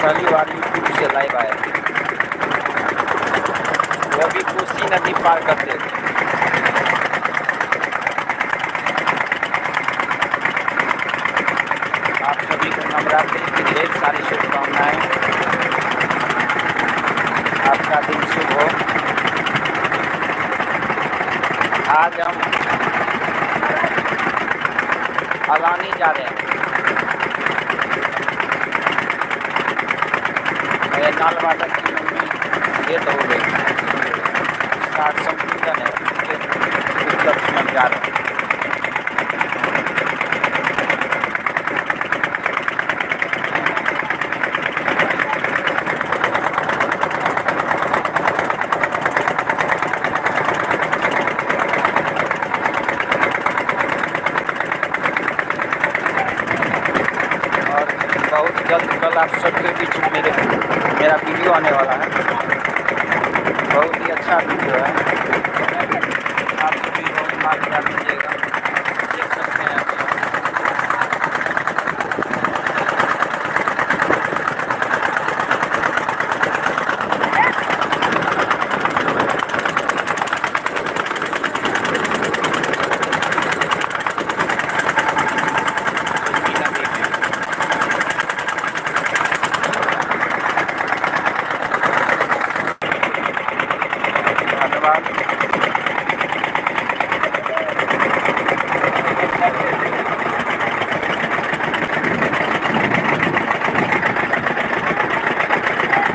पहली बार यूट्यूब से लाइव आए, वो भी कोसी नदी पार करते थे। आप सभी को नवरात्रि की ढेर सारी शुभकामनाएं। आपका दिन शुभ हो। आज हम अलानी जा रहे हैं। मेरे नाल वाटर की मम्मी डेथ हो गई, उसका संपूजन है, उसके उपलक्ष्य में जा रहे हैं। बहुत जल्द कल आप सबके बीच में मेरा वीडियो आने वाला है। बहुत ही अच्छा वीडियो है, आप सभी को मालूम दीजिएगा, देख सकते हैं आप।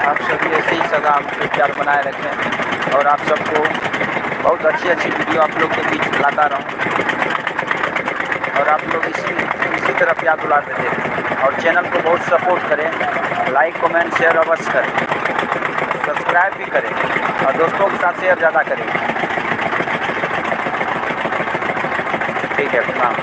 आप सभी ऐसे ही सदा प्यार बनाए रखें और आप सबको बहुत अच्छी अच्छी वीडियो आप लोग के बीच लाता रहूं और आप लोग इसी तरह प्यार बुलाते थे और चैनल को बहुत सपोर्ट करें, लाइक कमेंट शेयर अवश्य करें, सब्सक्राइब भी करें और दोस्तों के साथ शेयर ज़्यादा करें। ठीक है, प्रणाम।